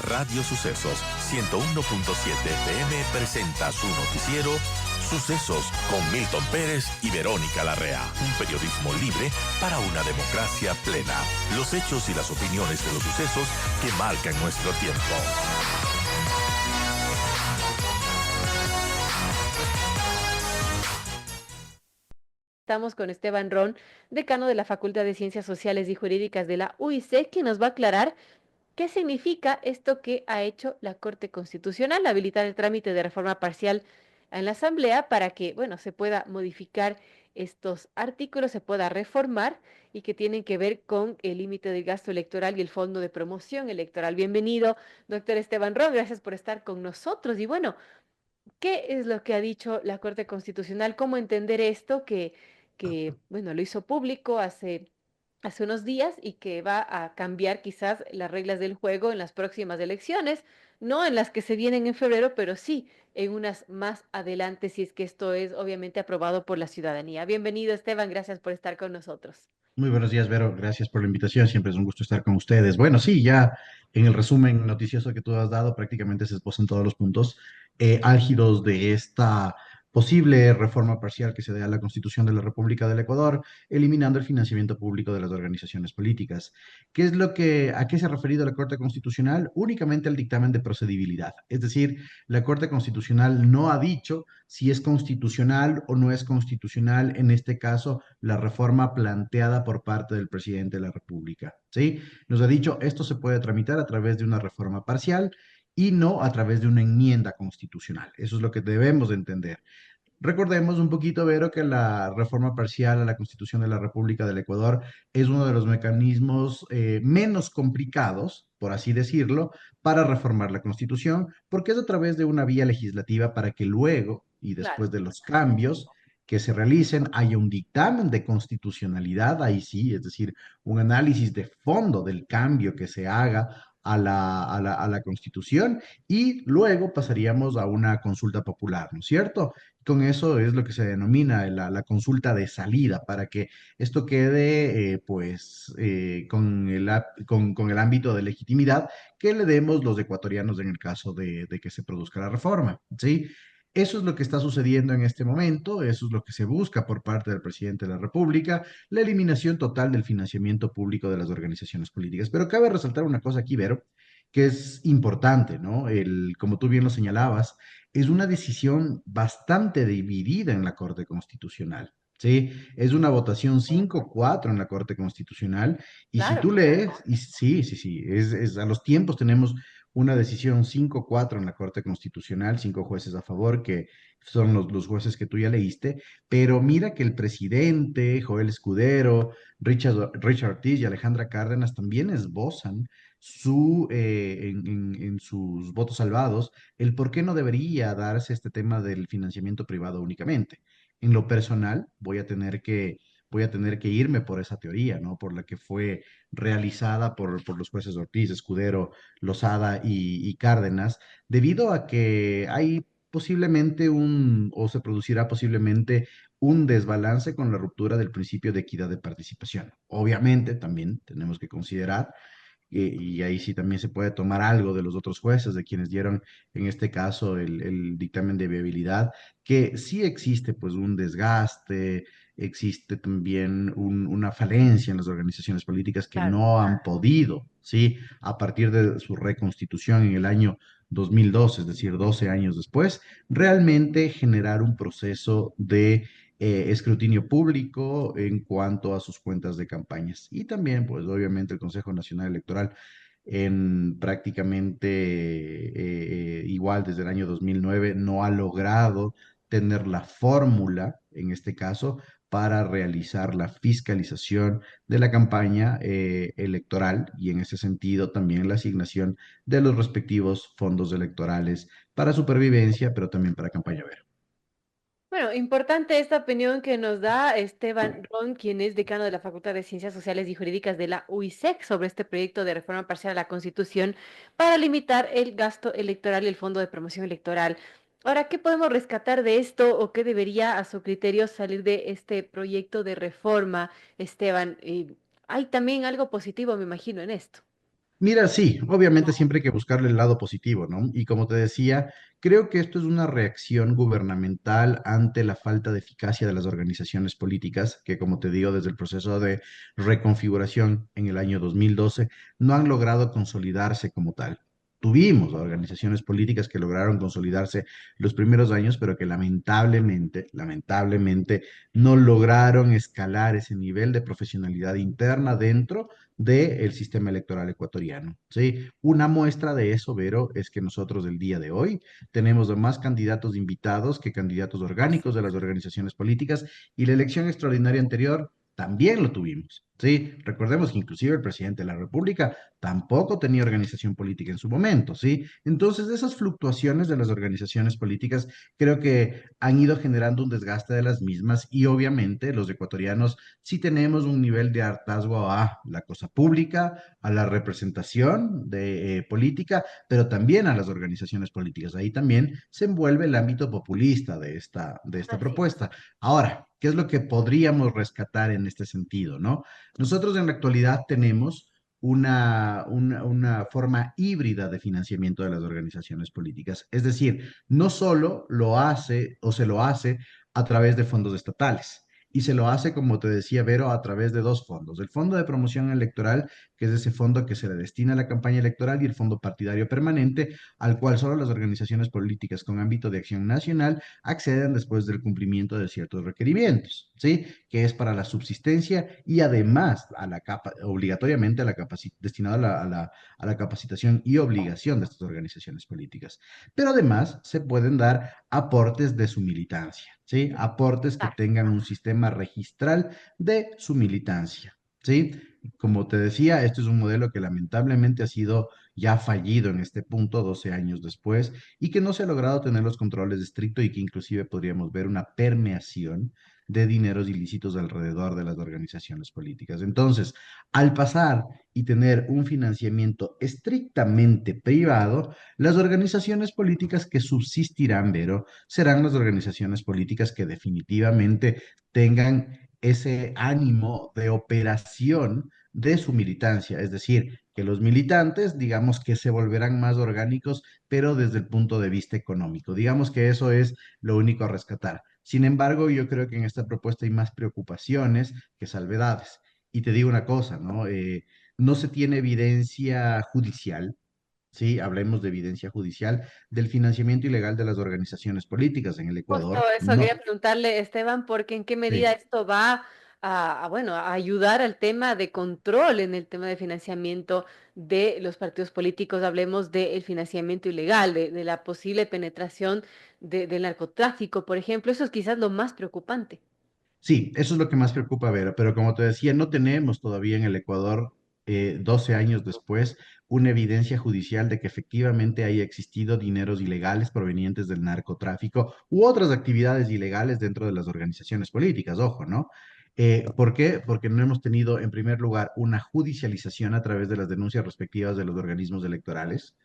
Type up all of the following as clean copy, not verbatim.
Radio Sucesos 101.7 FM presenta su noticiero Sucesos con Milton Pérez y Verónica Larrea. Un periodismo libre para una democracia plena. Los hechos y las opiniones de los sucesos que marcan nuestro tiempo. Estamos con Esteban Ron, decano de la Facultad de Ciencias Sociales y Jurídicas de la UIC, que nos va a aclarar qué significa esto que ha hecho la Corte Constitucional, habilitar el trámite de reforma parcial en la Asamblea para que, bueno, se pueda modificar estos artículos, se pueda reformar y que tienen que ver con el límite del gasto electoral y el fondo de promoción electoral. Bienvenido, doctor Esteban Ron, gracias por estar con nosotros. Y bueno, ¿qué es lo que ha dicho la Corte Constitucional? ¿Cómo entender esto bueno, lo hizo público hace unos días y que va a cambiar quizás las reglas del juego en las próximas elecciones? No en las que se vienen en febrero, pero sí en unas más adelante, si es que esto es obviamente aprobado por la ciudadanía. Bienvenido, Esteban, gracias por estar con nosotros. Muy buenos días, Vero. Gracias por la invitación. Siempre es un gusto estar con ustedes. Bueno, sí, ya en el resumen noticioso que tú has dado, prácticamente se esbozan todos los puntos álgidos de esta posible reforma parcial que se dé a la Constitución de la República del Ecuador, eliminando el financiamiento público de las organizaciones políticas. ¿A qué se ha referido la Corte Constitucional? Únicamente al dictamen de procedibilidad. Es decir, la Corte Constitucional no ha dicho si es constitucional o no es constitucional, en este caso, la reforma planteada por parte del presidente de la República. ¿Sí? Nos ha dicho, esto se puede tramitar a través de una reforma parcial y no a través de una enmienda constitucional. Eso es lo que debemos de entender. Recordemos un poquito, Vero, que la reforma parcial a la Constitución de la República del Ecuador es uno de los mecanismos menos complicados, por así decirlo, para reformar la Constitución, porque es a través de una vía legislativa para que luego y Claro. después de los cambios que se realicen haya un dictamen de constitucionalidad, ahí sí, es decir, un análisis de fondo del cambio que se haga a la Constitución y luego pasaríamos a una consulta popular, ¿no es cierto? Con eso es lo que se denomina la consulta de salida, para que esto quede con el ámbito de legitimidad que le demos los ecuatorianos en el caso de que se produzca la reforma, ¿sí? Eso es lo que está sucediendo en este momento, eso es lo que se busca por parte del presidente de la República, la eliminación total del financiamiento público de las organizaciones políticas. Pero cabe resaltar una cosa aquí, Vero, que es importante, ¿no? Como tú bien lo señalabas, es una decisión bastante dividida en la Corte Constitucional. Sí, es una votación 5-4 en la Corte Constitucional. Y si Claro. tú lees, y sí, sí, sí, a los tiempos tenemos una decisión 5-4 en la Corte Constitucional, 5 jueces a favor, que son los jueces que tú ya leíste, pero mira que el presidente, Joel Escudero, Richard Ortiz y Alejandra Cárdenas también esbozan en sus votos salvados el por qué no debería darse este tema del financiamiento privado únicamente. En lo personal, voy a tener que irme por esa teoría, ¿no? Por la que fue realizada por los jueces Ortiz, Escudero, Lozada y Cárdenas, debido a que hay posiblemente o se producirá posiblemente un desbalance con la ruptura del principio de equidad de participación. Obviamente, también tenemos que considerar y ahí sí también se puede tomar algo de los otros jueces, de quienes dieron en este caso el dictamen de viabilidad, que sí existe pues un desgaste, existe también una falencia en las organizaciones políticas que Claro. no han podido, ¿sí? A partir de su reconstitución en el año 2002, es decir, 12 años después, realmente generar un proceso de escrutinio público en cuanto a sus cuentas de campañas. Y también, pues obviamente, el Consejo Nacional Electoral en prácticamente igual desde el año 2009 no ha logrado tener la fórmula, en este caso, para realizar la fiscalización de la campaña electoral y en ese sentido también la asignación de los respectivos fondos electorales para supervivencia, pero también para campaña verde. Bueno, importante esta opinión que nos da Esteban Ron, quien es decano de la Facultad de Ciencias Sociales y Jurídicas de la UISEC, sobre este proyecto de reforma parcial a la Constitución para limitar el gasto electoral y el fondo de promoción electoral. Ahora, ¿qué podemos rescatar de esto o qué debería, a su criterio, salir de este proyecto de reforma, Esteban? Hay también algo positivo, me imagino, en esto. Mira, sí, obviamente siempre hay que buscarle el lado positivo, ¿no? Y como te decía, creo que esto es una reacción gubernamental ante la falta de eficacia de las organizaciones políticas, que como te digo, desde el proceso de reconfiguración en el año 2012, no han logrado consolidarse como tal. Tuvimos organizaciones políticas que lograron consolidarse los primeros años, pero que lamentablemente, no lograron escalar ese nivel de profesionalidad interna dentro del sistema electoral ecuatoriano. ¿Sí? Una muestra de eso, Vero, es que nosotros el día de hoy tenemos más candidatos invitados que candidatos Así orgánicos de es. las organizaciones políticas y la elección extraordinaria anterior también lo tuvimos. Sí, recordemos que inclusive el presidente de la República tampoco tenía organización política en su momento, ¿sí? Entonces, esas fluctuaciones de las organizaciones políticas creo que han ido generando un desgaste de las mismas y obviamente los ecuatorianos sí tenemos un nivel de hartazgo a la cosa pública, a la representación de política, pero también a las organizaciones políticas. Ahí también se envuelve el ámbito populista de esta Así es. propuesta. Ahora, ¿qué es lo que podríamos rescatar en este sentido, no? Nosotros en la actualidad tenemos una forma híbrida de financiamiento de las organizaciones políticas. Es decir, no solo lo hace o se lo hace a través de fondos estatales, y se lo hace, como te decía Vero, a través de dos fondos. El Fondo de Promoción Electoral, que es ese fondo que se le destina a la campaña electoral, y el Fondo Partidario Permanente, al cual solo las organizaciones políticas con ámbito de acción nacional acceden después del cumplimiento de ciertos requerimientos, ¿sí? Que es para la subsistencia y además obligatoriamente destinado a la capacitación y obligación de estas organizaciones políticas. Pero además se pueden dar aportes de su militancia, ¿sí? Aportes que Ah, tengan un sistema registral de su militancia, ¿sí? Como te decía, este es un modelo que lamentablemente ha sido ya fallido en este punto, 12 años después, y que no se ha logrado tener los controles estrictos y que inclusive podríamos ver una permeación de dineros ilícitos alrededor de las organizaciones políticas. Entonces, al pasar y tener un financiamiento estrictamente privado, las organizaciones políticas que subsistirán, Vero, serán las organizaciones políticas que definitivamente tengan ese ánimo de operación de su militancia, es decir, que los militantes, digamos que se volverán más orgánicos, pero desde el punto de vista económico. Digamos que eso es lo único a rescatar. Sin embargo, yo creo que en esta propuesta hay más preocupaciones que salvedades. Y te digo una cosa, ¿no? No se tiene evidencia judicial, ¿sí? Hablemos de evidencia judicial del financiamiento ilegal de las organizaciones políticas en el justo Ecuador. eso quería No, preguntarle, Esteban, porque en qué medida sí. esto va bueno, a ayudar al tema de control en el tema de financiamiento de los partidos políticos. Hablemos del financiamiento ilegal, de la posible penetración del narcotráfico, por ejemplo. Eso es quizás lo más preocupante. Sí, eso es lo que más preocupa, Vera, pero como te decía, no tenemos todavía en el Ecuador, 12 años después, una evidencia judicial de que efectivamente haya existido dineros ilegales provenientes del narcotráfico u otras actividades ilegales dentro de las organizaciones políticas, ojo, ¿no? ¿Por qué? Porque no hemos tenido, en primer lugar, una judicialización a través de las denuncias respectivas de los organismos electorales.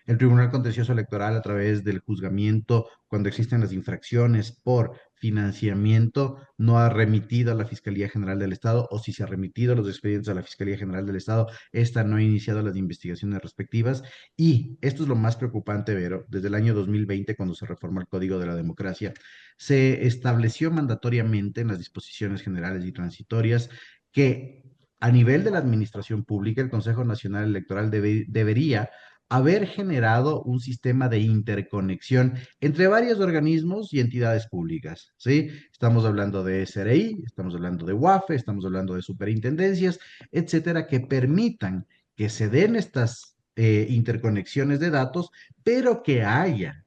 El Tribunal Contencioso Electoral, a través del juzgamiento, cuando existen las infracciones por financiamiento, no ha remitido a la Fiscalía General del Estado, o si se ha remitido los expedientes a la Fiscalía General del Estado, esta no ha iniciado las investigaciones respectivas. Y esto es lo más preocupante, Vero, desde el año 2020, cuando se reformó el Código de la Democracia, se estableció mandatoriamente en las disposiciones generales y transitorias que a nivel de la administración pública, el Consejo Nacional Electoral debería haber generado un sistema de interconexión entre varios organismos y entidades públicas, ¿sí? Estamos hablando de SRI, estamos hablando de UAFE, estamos hablando de superintendencias, etcétera, que permitan que se den estas interconexiones de datos, pero que haya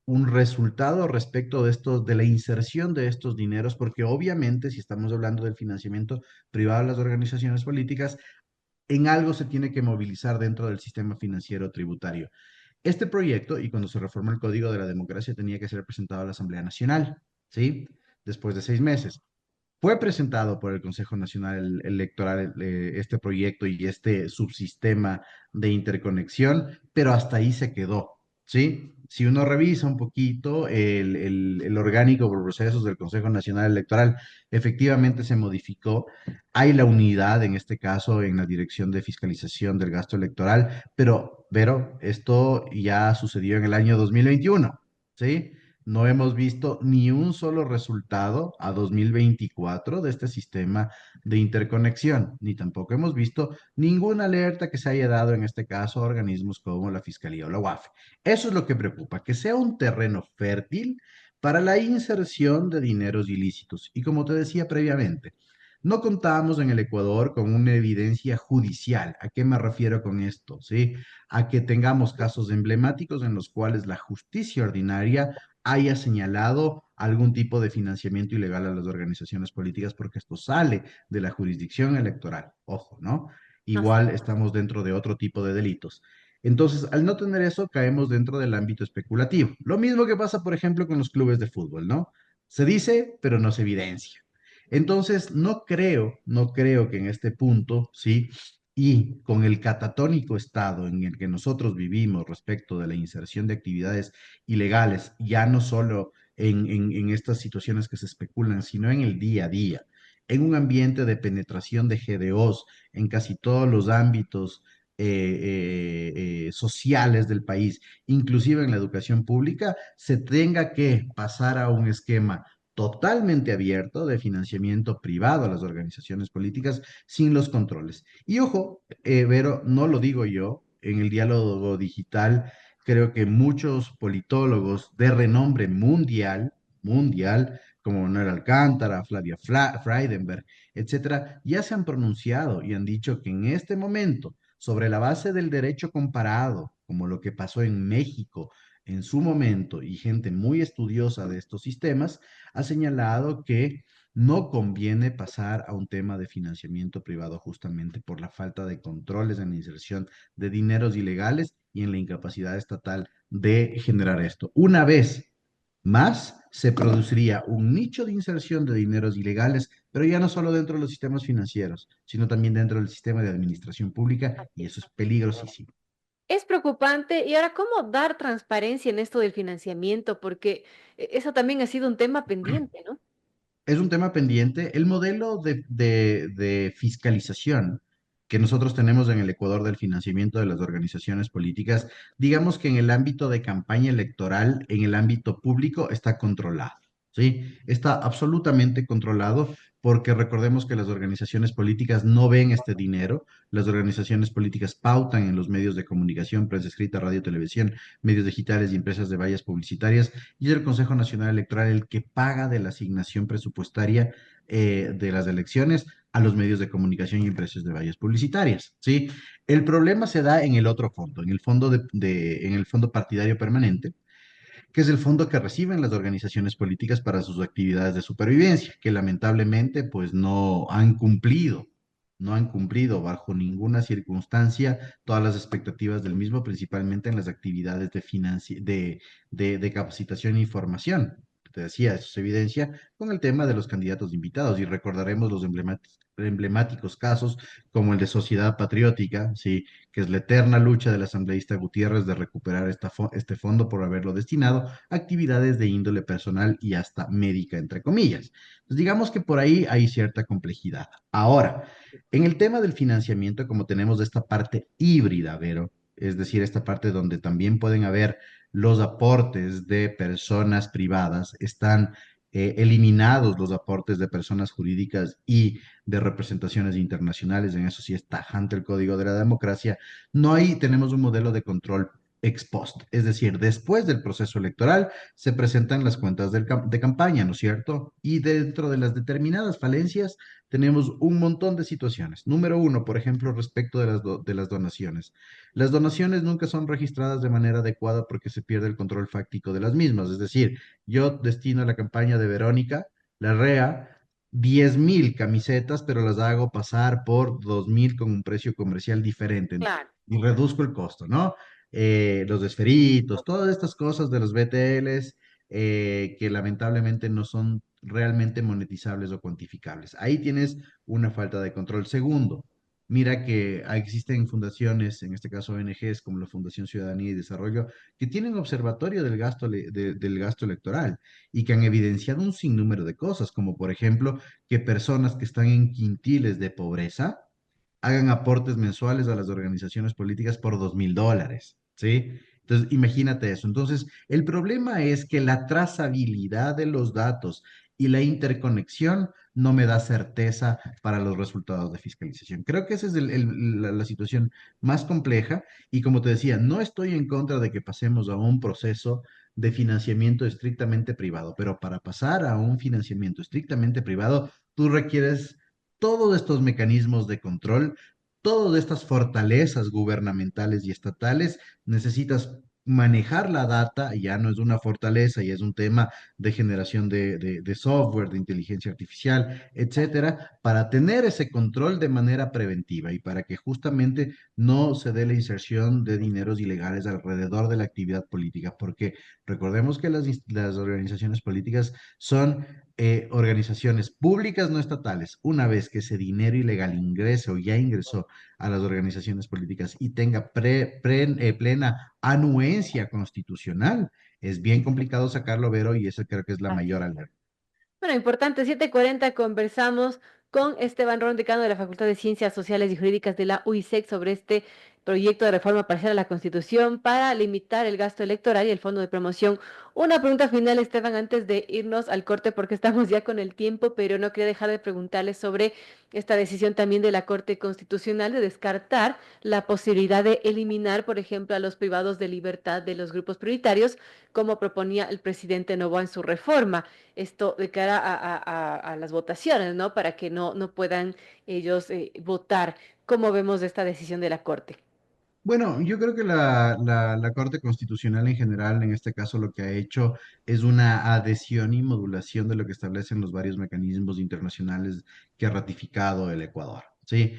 un resultado respecto de la inserción de estos dineros, porque obviamente si estamos hablando del financiamiento privado de las organizaciones políticas, en algo se tiene que movilizar dentro del sistema financiero tributario. Este proyecto, y cuando se reformó el Código de la Democracia, tenía que ser presentado a la Asamblea Nacional, ¿sí? Después de 6 meses. Fue presentado por el Consejo Nacional Electoral, este proyecto y este subsistema de interconexión, pero hasta ahí se quedó, ¿sí? si uno revisa un poquito el orgánico por procesos del Consejo Nacional Electoral, efectivamente se modificó. Hay la unidad, en este caso, en la Dirección de Fiscalización del Gasto Electoral, pero esto ya sucedió en el año 2021, ¿sí? No hemos visto ni un solo resultado a 2024 de este sistema de interconexión, ni tampoco hemos visto ninguna alerta que se haya dado en este caso a organismos como la Fiscalía o la UAF. Eso es lo que preocupa, que sea un terreno fértil para la inserción de dineros ilícitos. Y como te decía previamente, no contábamos en el Ecuador con una evidencia judicial. ¿A qué me refiero con esto? ¿Sí? A que tengamos casos emblemáticos en los cuales la justicia ordinaria haya señalado algún tipo de financiamiento ilegal a las organizaciones políticas, porque esto sale de la jurisdicción electoral. Ojo, ¿no? Así. Igual estamos dentro de otro tipo de delitos. Entonces, al no tener eso, caemos dentro del ámbito especulativo. Lo mismo que pasa, por ejemplo, con los clubes de fútbol, ¿no? Se dice, pero no se evidencia. Entonces, no creo que en este punto, ¿sí? Y con el catatónico estado en el que nosotros vivimos respecto de la inserción de actividades ilegales, ya no solo en estas situaciones que se especulan, sino en el día a día, en un ambiente de penetración de GDOs en casi todos los ámbitos sociales del país, inclusive en la educación pública, se tenga que pasar a un esquema totalmente abierto de financiamiento privado a las organizaciones políticas sin los controles. Y ojo, Vero, no lo digo yo, en el diálogo digital creo que muchos politólogos de renombre mundial, como Manuel Alcántara, Flavia Freidenberg, etcétera, ya se han pronunciado y han dicho que en este momento, sobre la base del derecho comparado, como lo que pasó en México en su momento, y gente muy estudiosa de estos sistemas, ha señalado que no conviene pasar a un tema de financiamiento privado justamente por la falta de controles en la inserción de dineros ilegales y en la incapacidad estatal de generar esto. Una vez más, se produciría un nicho de inserción de dineros ilegales, pero ya no solo dentro de los sistemas financieros, sino también dentro del sistema de administración pública, y eso es peligrosísimo. Es preocupante. Y ahora, ¿cómo dar transparencia en esto del financiamiento? Porque eso también ha sido un tema pendiente, ¿no? Es un tema pendiente. El modelo de fiscalización que nosotros tenemos en el Ecuador del financiamiento de las organizaciones políticas, digamos que en el ámbito de campaña electoral, en el ámbito público, está controlado. ¿Sí? Está absolutamente controlado porque recordemos que las organizaciones políticas no ven este dinero, las organizaciones políticas pautan en los medios de comunicación, prensa escrita, radio, televisión, medios digitales y empresas de vallas publicitarias, y es el Consejo Nacional Electoral el que paga de la asignación presupuestaria de las elecciones a los medios de comunicación y empresas de vallas publicitarias, ¿sí? El problema se da en el otro fondo, en el fondo en el fondo partidario permanente, que es el fondo que reciben las organizaciones políticas para sus actividades de supervivencia, que lamentablemente pues no han cumplido bajo ninguna circunstancia todas las expectativas del mismo, principalmente en las actividades de capacitación e información. Te decía, eso se evidencia con el tema de los candidatos invitados y recordaremos los emblemáticos casos como el de Sociedad Patriótica, ¿sí? Que es la eterna lucha del asambleísta Gutiérrez de recuperar este fondo por haberlo destinado a actividades de índole personal y hasta médica, entre comillas. Pues digamos que por ahí hay cierta complejidad. Ahora, en el tema del financiamiento, como tenemos esta parte híbrida, Vero, es decir, esta parte donde también pueden haber los aportes de personas privadas, están eliminados los aportes de personas jurídicas y de representaciones internacionales, en eso sí es tajante el Código de la Democracia. No hay, tenemos un modelo de control ex post, es decir, después del proceso electoral se presentan las cuentas de campaña, ¿no es cierto? Y dentro de las determinadas falencias tenemos un montón de situaciones. Número uno, por ejemplo, respecto de las donaciones. Las donaciones nunca son registradas de manera adecuada porque se pierde el control fáctico de las mismas, es decir, yo destino a la campaña de Verónica, la REA, 10.000 camisetas, pero las hago pasar por 2.000 con un precio comercial diferente Claro. y reduzco el costo, ¿no? Los esferitos, todas estas cosas de los BTLs que lamentablemente no son realmente monetizables o cuantificables. Ahí tienes una falta de control. Segundo, Mira que existen fundaciones, en este caso ONGs como la Fundación Ciudadanía y Desarrollo, que tienen observatorio del gasto, del gasto electoral y que han evidenciado un sinnúmero de cosas, como por ejemplo que personas que están en quintiles de pobreza hagan aportes mensuales a las organizaciones políticas por $2.000, ¿sí? Entonces, imagínate eso. Entonces, el problema es que la trazabilidad de los datos y la interconexión no me da certeza para los resultados de fiscalización. Creo que esa es la situación más compleja y como te decía, no estoy en contra de que pasemos a un proceso de financiamiento estrictamente privado, pero para pasar a un financiamiento estrictamente privado, tú requieres todos estos mecanismos de control, todas estas fortalezas gubernamentales y estatales, necesitas manejar la data, ya no es una fortaleza, ya es un tema de generación de software, de inteligencia artificial, etcétera, para tener ese control de manera preventiva y para que justamente no se dé la inserción de dineros ilegales alrededor de la actividad política, porque recordemos que las organizaciones políticas son organizaciones públicas no estatales. Una vez que ese dinero ilegal ingrese o ya ingresó a las organizaciones políticas y tenga plena anuencia constitucional, es bien complicado sacarlo, Vero, y eso creo que es la Así mayor es. alerta. Bueno, importante, 7:40 conversamos con Esteban Ron, decano de la Facultad de Ciencias Sociales y Jurídicas de la UISEC sobre este proyecto de reforma parcial a la Constitución para limitar el gasto electoral y el fondo de promoción. Una pregunta final, Esteban, antes de irnos al corte, porque estamos ya con el tiempo, pero no quería dejar de preguntarle sobre esta decisión también de la Corte Constitucional de descartar la posibilidad de eliminar, por ejemplo, a los privados de libertad de los grupos prioritarios, como proponía el presidente Noboa en su reforma, esto de cara a las votaciones, ¿no? Para que no puedan ellos votar. ¿Cómo vemos esta decisión de la Corte? Bueno, yo creo que la Corte Constitucional en general, en este caso, lo que ha hecho es una adhesión y modulación de lo que establecen los varios mecanismos internacionales que ha ratificado el Ecuador. Sí,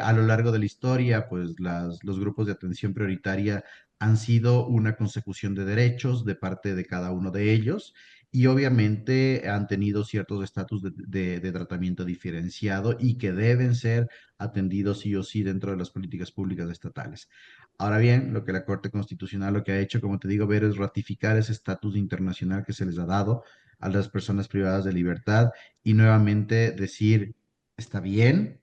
a lo largo de la historia, pues los grupos de atención prioritaria han sido una consecución de derechos de parte de cada uno de ellos y obviamente han tenido ciertos estatus de tratamiento diferenciado y que deben ser atendidos sí o sí dentro de las políticas públicas estatales. Ahora bien, lo que la Corte Constitucional lo que ha hecho, como te digo, ver es ratificar ese estatus internacional que se les ha dado a las personas privadas de libertad y nuevamente decir, está bien,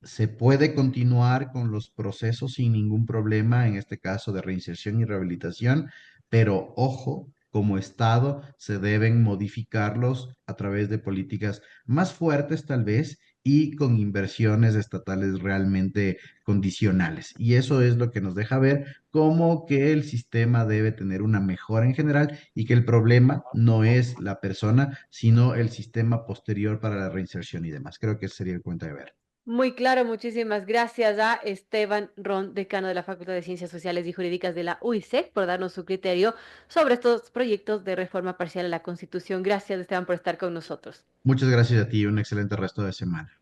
se puede continuar con los procesos sin ningún problema, en este caso de reinserción y rehabilitación, pero ojo, como Estado se deben modificarlos a través de políticas más fuertes tal vez y con inversiones estatales realmente condicionales. Y eso es lo que nos deja ver cómo que el sistema debe tener una mejora en general y que el problema no es la persona, sino el sistema posterior para la reinserción y demás. Creo que ese sería el cuento de ver. Muy claro, muchísimas gracias a Esteban Ron, decano de la Facultad de Ciencias Sociales y Jurídicas de la UISEC, por darnos su criterio sobre estos proyectos de reforma parcial a la Constitución. Gracias, Esteban, por estar con nosotros. Muchas gracias a ti y un excelente resto de semana.